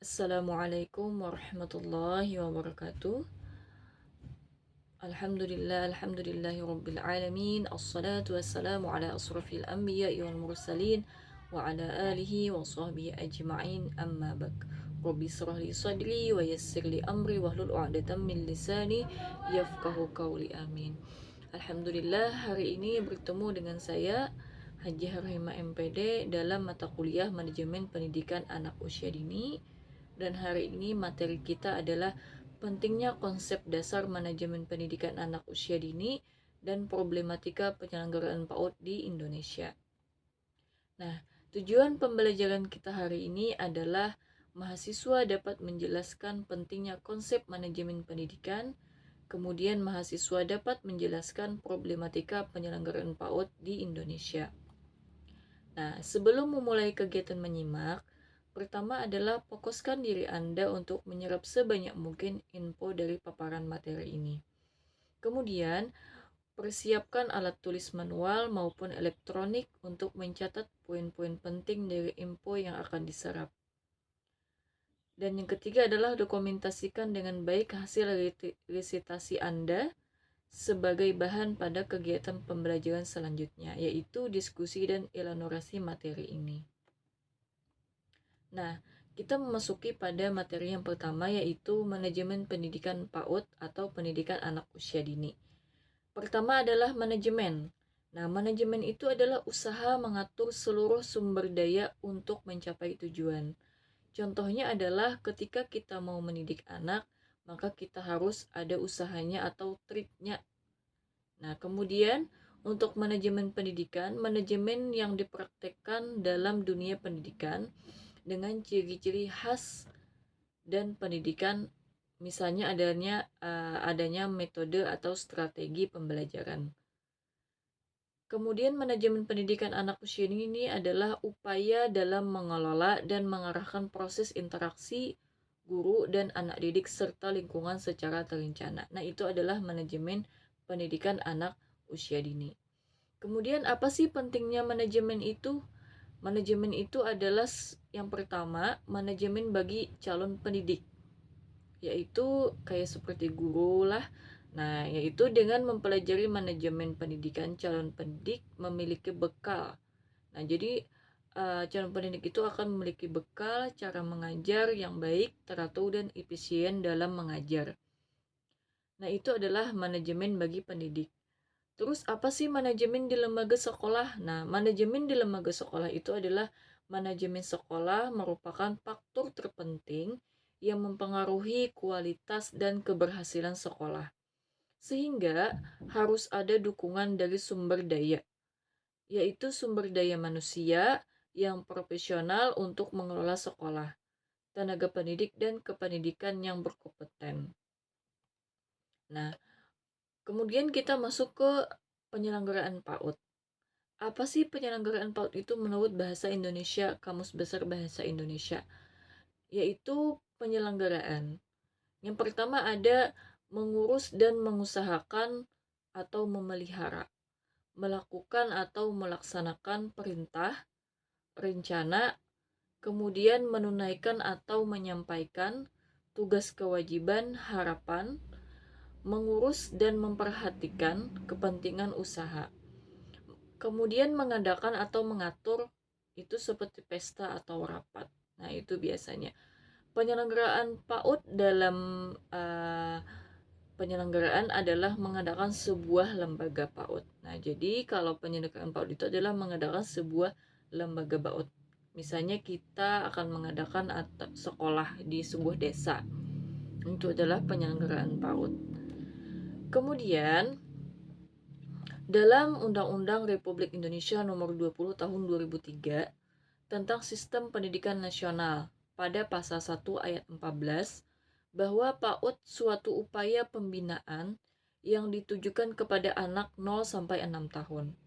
Assalamualaikum warahmatullahi wabarakatuh. Alhamdulillahi rabbil alamin. Assalatu wassalamu ala asrafil anbiya'i wal mursalin wa ala alihi wa sahbihi ajma'in, amma ba'd. Rabbi israh li sadri wa yassir li amri wahlul 'uqdatam min lisani yafqahu qawli, amin. Alhamdulillah, hari ini bertemu dengan saya Haji Rahima MPD dalam mata kuliah Manajemen Pendidikan Anak Usia Dini. Dan hari ini materi kita adalah pentingnya konsep dasar manajemen pendidikan anak usia dini dan problematika penyelenggaraan PAUD di Indonesia. Nah, tujuan pembelajaran kita hari ini adalah mahasiswa dapat menjelaskan pentingnya konsep manajemen pendidikan, kemudian mahasiswa dapat menjelaskan problematika penyelenggaraan PAUD di Indonesia. Nah, sebelum memulai kegiatan menyimak, pertama adalah fokuskan diri Anda untuk menyerap sebanyak mungkin info dari paparan materi ini. Kemudian, persiapkan alat tulis manual maupun elektronik untuk mencatat poin-poin penting dari info yang akan diserap. Dan yang ketiga adalah dokumentasikan dengan baik hasil resitasi Anda sebagai bahan pada kegiatan pembelajaran selanjutnya, yaitu diskusi dan elaborasi materi ini. Nah, kita memasuki pada materi yang pertama, yaitu manajemen pendidikan PAUD atau pendidikan anak usia dini. Pertama adalah manajemen. Nah, manajemen itu adalah usaha mengatur seluruh sumber daya untuk mencapai tujuan. Contohnya adalah ketika kita mau mendidik anak, maka kita harus ada usahanya atau triknya. Nah, kemudian untuk manajemen pendidikan, manajemen yang dipraktekkan dalam dunia pendidikan dengan ciri-ciri khas dan pendidikan, misalnya adanya metode atau strategi pembelajaran. Kemudian manajemen pendidikan anak usia dini ini adalah upaya dalam mengelola dan mengarahkan proses interaksi guru dan anak didik serta lingkungan secara terencana. Nah, itu adalah manajemen pendidikan anak usia dini. Kemudian apa sih pentingnya manajemen itu? Manajemen itu adalah yang pertama, manajemen bagi calon pendidik, yaitu kayak seperti guru lah. Nah, yaitu dengan mempelajari manajemen pendidikan, calon pendidik memiliki bekal. Nah, jadi calon pendidik itu akan memiliki bekal cara mengajar yang baik, teratur, dan efisien dalam mengajar. Nah, itu adalah manajemen bagi pendidik. Terus apa sih manajemen di lembaga sekolah? Nah, manajemen di lembaga sekolah itu adalah manajemen sekolah merupakan faktor terpenting yang mempengaruhi kualitas dan keberhasilan sekolah. Sehingga harus ada dukungan dari sumber daya, yaitu sumber daya manusia yang profesional untuk mengelola sekolah, tenaga pendidik dan kependidikan yang berkompeten. Nah, kemudian kita masuk ke penyelenggaraan PAUD. Apa sih penyelenggaraan PAUD itu menurut Bahasa Indonesia, Kamus Besar Bahasa Indonesia? Yaitu penyelenggaraan. Yang pertama ada mengurus dan mengusahakan atau memelihara, melakukan atau melaksanakan perintah, rencana, kemudian menunaikan atau menyampaikan tugas kewajiban, harapan, mengurus dan memperhatikan kepentingan usaha. Kemudian mengadakan atau mengatur itu seperti pesta atau rapat. Nah, itu biasanya. Penyelenggaraan PAUD dalam penyelenggaraan adalah mengadakan sebuah lembaga PAUD. Nah, jadi kalau penyelenggaraan PAUD itu adalah mengadakan sebuah lembaga PAUD. Misalnya kita akan mengadakan sekolah di sebuah desa. Itu adalah penyelenggaraan PAUD. Kemudian dalam Undang-Undang Republik Indonesia Nomor 20 Tahun 2003 tentang Sistem Pendidikan Nasional pada Pasal 1 Ayat 14 bahwa PAUD suatu upaya pembinaan yang ditujukan kepada anak 0 sampai 6 tahun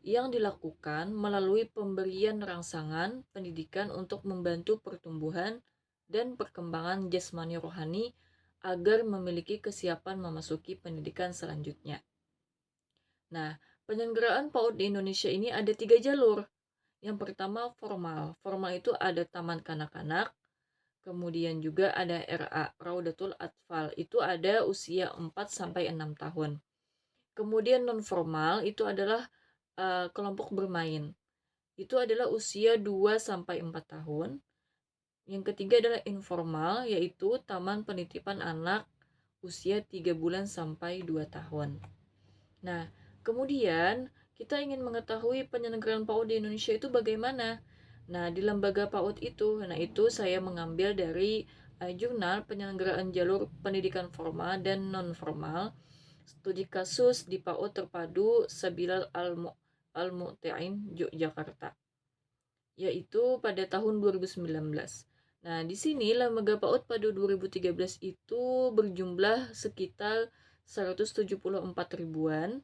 yang dilakukan melalui pemberian rangsangan pendidikan untuk membantu pertumbuhan dan perkembangan jasmani rohani agar memiliki kesiapan memasuki pendidikan selanjutnya. Nah, penyelenggaraan PAUD di Indonesia ini ada 3 jalur. Yang pertama formal. Formal itu ada taman kanak-kanak, Kemudian juga ada RA, Raudatul Atfal, itu ada usia 4 sampai 6 tahun. Kemudian non formal itu adalah kelompok bermain. Itu adalah usia 2 sampai 4 tahun. Yang ketiga adalah informal, yaitu taman penitipan anak usia 3 bulan sampai 2 tahun. Nah, kemudian kita ingin mengetahui penyelenggaraan PAUD di Indonesia itu bagaimana. Nah, di lembaga PAUD itu saya mengambil dari jurnal penyelenggaraan jalur pendidikan formal dan non formal, studi kasus di PAUD terpadu Sabilal Al-Mu'tain Yogyakarta, yaitu pada tahun 2019. Nah, di sini lembaga PAUD pada 2013 itu berjumlah sekitar 174 ribuan.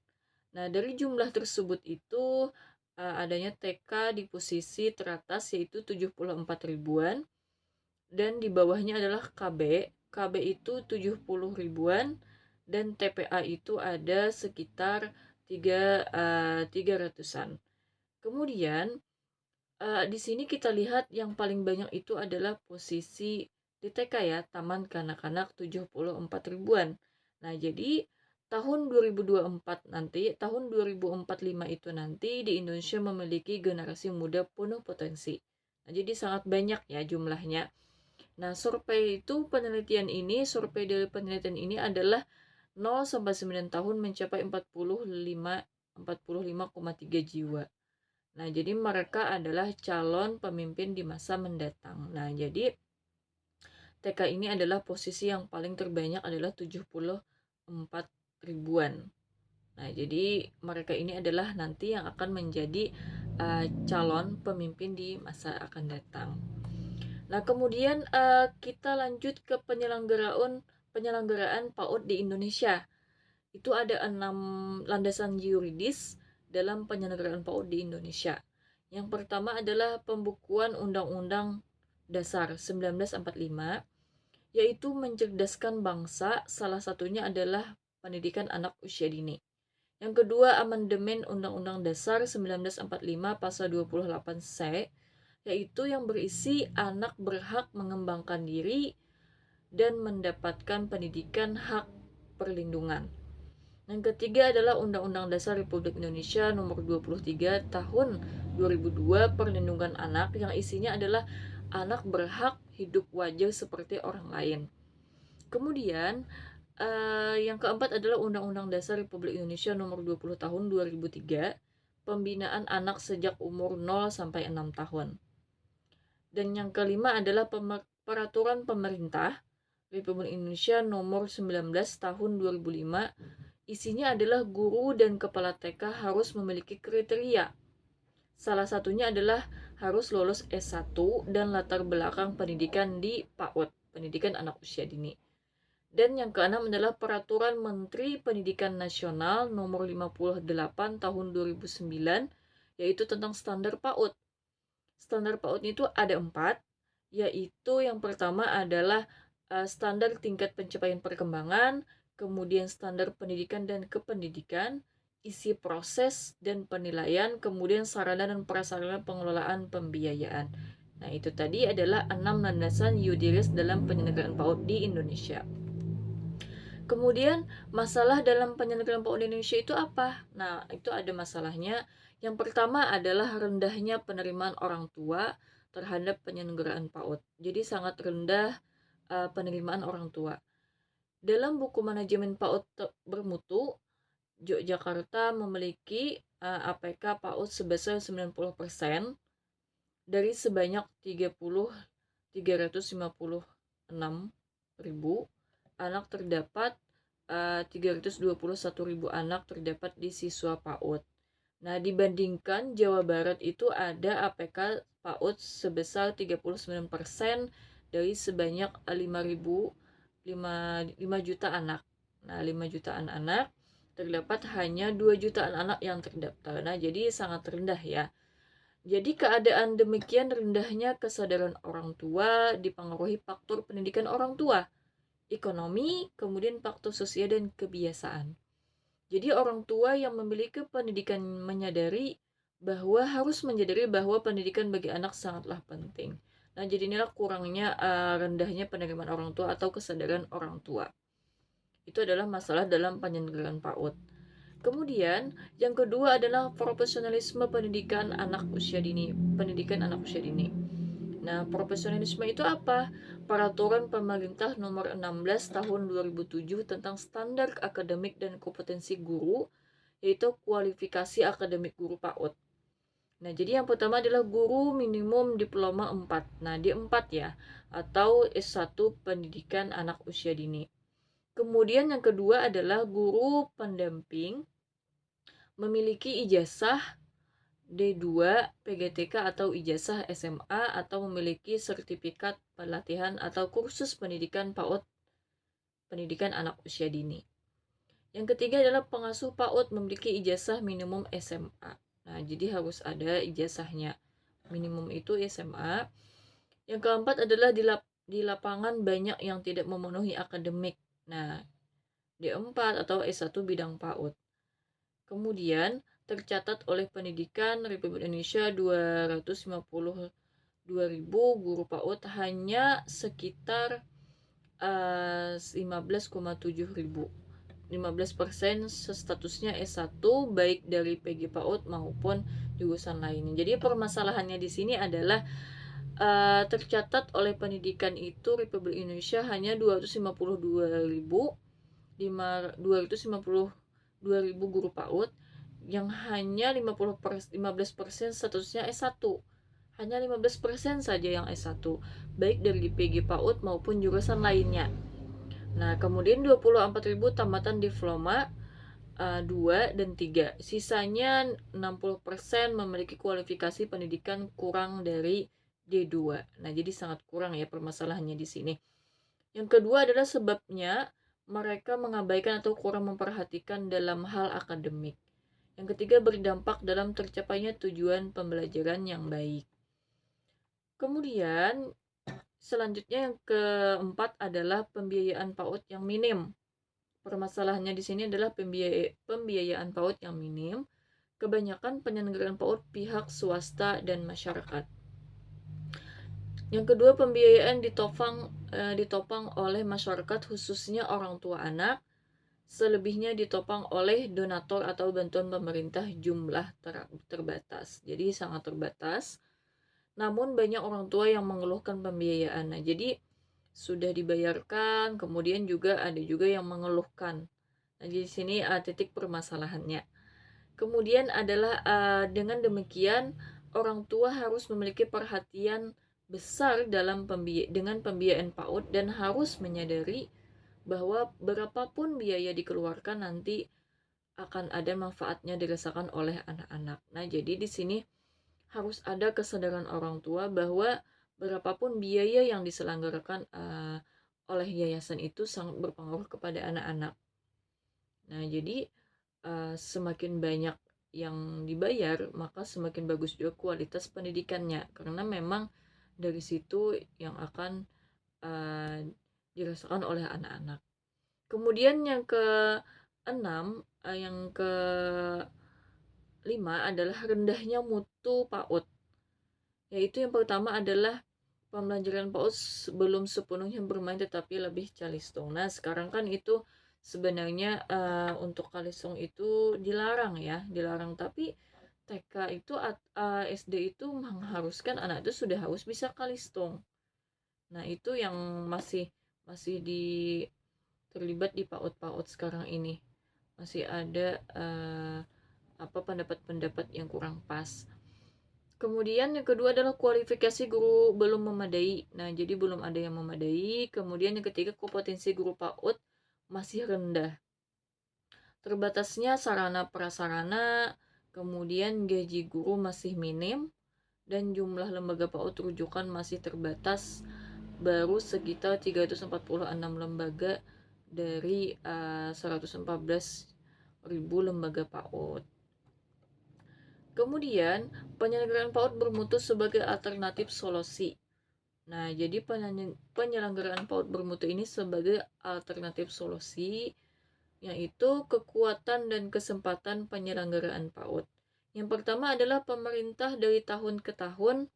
Nah, dari jumlah tersebut itu adanya TK di posisi teratas yaitu 74 ribuan, dan di bawahnya adalah KB. KB itu 70 ribuan, dan TPA itu ada sekitar 300-an. Kemudian di sini kita lihat yang paling banyak itu adalah posisi di TK ya, Taman Kanak-kanak 74 ribuan. Nah, jadi tahun 2024 nanti, tahun 2045 itu nanti di Indonesia memiliki generasi muda penuh potensi. Nah, jadi sangat banyak ya jumlahnya. Nah, survei dari penelitian ini adalah 0 sampai 9 tahun mencapai 45,3 jiwa. Nah, jadi mereka adalah calon pemimpin di masa mendatang. Nah, jadi TK ini adalah posisi yang paling terbanyak adalah 74 ribuan. Nah, jadi mereka ini adalah nanti yang akan menjadi calon pemimpin di masa akan datang. Nah, kemudian kita lanjut ke penyelenggaraan PAUD di Indonesia. Itu ada 6 landasan yuridis dalam penyelenggaraan PAUD di Indonesia. Yang pertama adalah pembukuan Undang-Undang Dasar 1945, yaitu mencerdaskan bangsa, salah satunya adalah pendidikan anak usia dini. Yang kedua, amandemen Undang-Undang Dasar 1945 pasal 28C, yaitu yang berisi anak berhak mengembangkan diri dan mendapatkan pendidikan hak perlindungan. Yang ketiga adalah Undang-Undang Dasar Republik Indonesia Nomor 23 Tahun 2002 Perlindungan Anak, yang isinya adalah anak berhak hidup wajar seperti orang lain. Kemudian yang keempat adalah Undang-Undang Dasar Republik Indonesia Nomor 20 Tahun 2003 Pembinaan Anak sejak umur 0 sampai 6 tahun. Dan yang kelima adalah Peraturan Pemerintah Republik Indonesia Nomor 19 Tahun 2005. Isinya adalah guru dan kepala TK harus memiliki kriteria. Salah satunya adalah harus lulus S1 dan latar belakang pendidikan di PAUD, pendidikan anak usia dini. Dan yang keenam adalah Peraturan Menteri Pendidikan Nasional Nomor 58 Tahun 2009, yaitu tentang standar PAUD. Standar PAUD itu ada 4, yaitu yang pertama adalah standar tingkat pencapaian perkembangan, kemudian standar pendidikan dan kependidikan, isi proses dan penilaian, kemudian sarana dan prasarana pengelolaan pembiayaan. Nah, itu tadi adalah 6 landasan yuridis dalam penyelenggaraan PAUD di Indonesia. Kemudian masalah dalam penyelenggaraan PAUD di Indonesia itu apa? Nah, itu ada masalahnya. Yang pertama adalah rendahnya penerimaan orang tua terhadap penyelenggaraan PAUD. Jadi sangat rendah penerimaan orang tua. Dalam buku manajemen PAUD bermutu, Yogyakarta memiliki APK PAUD sebesar 90% dari sebanyak 356 ribu anak terdapat, 321 ribu anak terdapat di siswa PAUD. Nah, dibandingkan Jawa Barat itu ada APK PAUD sebesar 39% dari sebanyak 5 juta anak. Nah, 5 jutaan anak terdapat hanya 2 jutaan anak yang terdaftar. Nah, jadi sangat rendah ya. Jadi keadaan demikian rendahnya kesadaran orang tua dipengaruhi faktor pendidikan orang tua, ekonomi, kemudian faktor sosial dan kebiasaan. Jadi orang tua yang memiliki pendidikan harus menyadari bahwa pendidikan bagi anak sangatlah penting. Nah, jadi inilah kurangnya rendahnya penerimaan orang tua atau kesadaran orang tua. Itu adalah masalah dalam penyelenggaraan PAUD. Kemudian, yang kedua adalah profesionalisme pendidikan anak usia dini. Pendidikan anak usia dini. Nah, profesionalisme itu apa? Peraturan Pemerintah Nomor 16 Tahun 2007 tentang standar akademik dan kompetensi guru, yaitu kualifikasi akademik guru PAUD. Nah, jadi yang pertama adalah guru minimum diploma 4. Nah, di 4 ya, atau S1 pendidikan anak usia dini. Kemudian yang kedua adalah guru pendamping memiliki ijazah D2, PGTK atau ijazah SMA atau memiliki sertifikat pelatihan atau kursus pendidikan PAUD, pendidikan anak usia dini. Yang ketiga adalah pengasuh PAUD memiliki ijazah minimum SMA. Nah, jadi harus ada ijazahnya. Minimum itu SMA. Yang keempat adalah di lapangan banyak yang tidak memenuhi akademik. Nah, D4 atau S1 bidang PAUD. Kemudian tercatat oleh Pendidikan Republik Indonesia 252.000 guru PAUD hanya sekitar 15,7 ribu. 15% statusnya S1 baik dari PG PAUD maupun jurusan lainnya. Jadi permasalahannya di sini adalah tercatat oleh pendidikan itu Republik Indonesia hanya 252.000 guru PAUD yang hanya 15% statusnya S1. Hanya 15% saja yang S1, baik dari PG PAUD maupun jurusan lainnya. Nah, kemudian 24.000 tamatan diploma 2 dan 3. Sisanya 60% memiliki kualifikasi pendidikan kurang dari D2. Nah, jadi sangat kurang ya permasalahannya di sini. Yang kedua adalah sebabnya mereka mengabaikan atau kurang memperhatikan dalam hal akademik. Yang ketiga berdampak dalam tercapainya tujuan pembelajaran yang baik. Kemudian selanjutnya yang keempat adalah pembiayaan PAUD yang minim. Permasalahannya di sini adalah pembiayaan PAUD yang minim. Kebanyakan penyelenggaraan PAUD pihak swasta dan masyarakat. Yang kedua, pembiayaan ditopang oleh masyarakat khususnya orang tua anak. Selebihnya ditopang oleh donatur atau bantuan pemerintah jumlah terbatas. Jadi sangat terbatas. Namun banyak orang tua yang mengeluhkan pembiayaan. Nah, jadi sudah dibayarkan, kemudian juga ada juga yang mengeluhkan. Nah, di sini titik permasalahannya. Kemudian adalah dengan demikian orang tua harus memiliki perhatian besar dengan pembiayaan PAUD dan harus menyadari bahwa berapapun biaya dikeluarkan nanti akan ada manfaatnya dirasakan oleh anak-anak. Nah, jadi di sini harus ada kesadaran orang tua bahwa berapapun biaya yang diselenggarakan oleh yayasan itu sangat berpengaruh kepada anak-anak. Nah, jadi semakin banyak yang dibayar, maka semakin bagus juga kualitas pendidikannya, karena memang dari situ yang akan dirasakan oleh anak-anak. Kemudian yang keenam, yang kelima adalah rendahnya mutu PAUD. Yaitu yang pertama adalah pembelajaran PAUD belum sepenuhnya bermain tetapi lebih calistung. Nah, sekarang kan itu sebenarnya untuk calistung itu dilarang ya, dilarang. Tapi TK itu SD itu mengharuskan anak itu sudah harus bisa calistung. Nah, itu yang masih terlibat di PAUD-PAUD sekarang ini. Masih ada pendapat-pendapat yang kurang pas. Kemudian yang kedua adalah kualifikasi guru belum memadai. Nah, jadi belum ada yang memadai. Kemudian yang ketiga kompetensi guru PAUD masih rendah. Terbatasnya sarana prasarana, kemudian gaji guru masih minim, dan jumlah lembaga PAUD rujukan masih terbatas. Baru sekitar 346 lembaga dari 114.000 lembaga PAUD. Kemudian, penyelenggaraan PAUD bermutu sebagai alternatif solusi. Nah, jadi penyelenggaraan PAUD bermutu ini sebagai alternatif solusi, yaitu kekuatan dan kesempatan penyelenggaraan PAUD. Yang pertama adalah pemerintah dari tahun ke tahun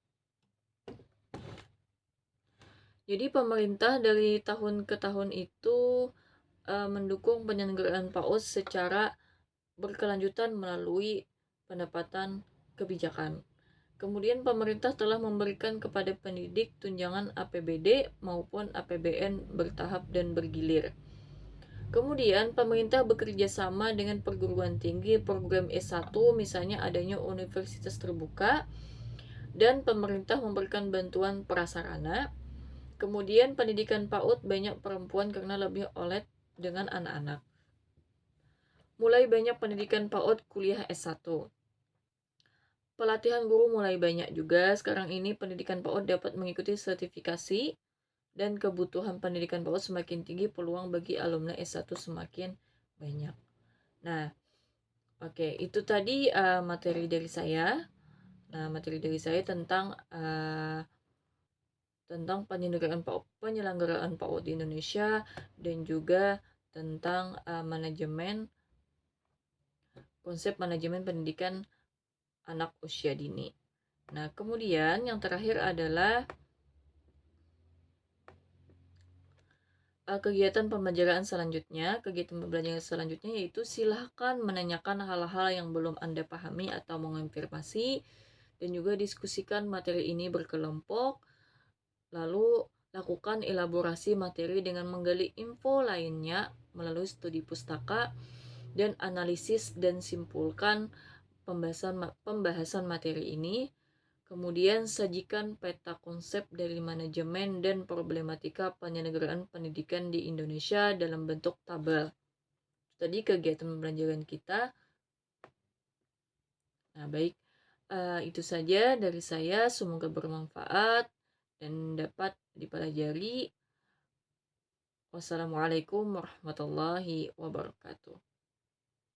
Jadi pemerintah dari tahun ke tahun itu mendukung penyelenggaraan PAUD secara berkelanjutan melalui pendapatan kebijakan. Kemudian pemerintah telah memberikan kepada pendidik tunjangan APBD maupun APBN bertahap dan bergilir. Kemudian pemerintah bekerja sama dengan perguruan tinggi program S1, misalnya adanya universitas terbuka, dan pemerintah memberikan bantuan prasarana. Kemudian pendidikan PAUD banyak perempuan karena lebih oled dengan anak-anak. Mulai banyak pendidikan PAUD kuliah S1. Pelatihan guru mulai banyak juga. Sekarang ini pendidikan PAUD dapat mengikuti sertifikasi dan kebutuhan pendidikan PAUD semakin tinggi, peluang bagi alumni S1 semakin banyak. Nah, oke, itu tadi materi dari saya. Nah, materi dari saya tentang penyelenggaraan PAUD di Indonesia dan juga tentang konsep manajemen pendidikan anak usia dini. Nah, kemudian yang terakhir adalah kegiatan pembelajaran selanjutnya. Kegiatan pembelajaran selanjutnya yaitu silahkan menanyakan hal-hal yang belum Anda pahami atau mengonfirmasi, dan juga diskusikan materi ini berkelompok. Lalu lakukan elaborasi materi dengan menggali info lainnya melalui studi pustaka dan analisis dan simpulkan pembahasan materi ini. Kemudian sajikan peta konsep dari manajemen dan problematika penyelenggaraan pendidikan di Indonesia dalam bentuk tabel. Tadi kegiatan pembelajaran kita. Nah, baik, itu saja dari saya. Semoga bermanfaat dan dapat dipelajari. Wassalamualaikum warahmatullahi wabarakatuh.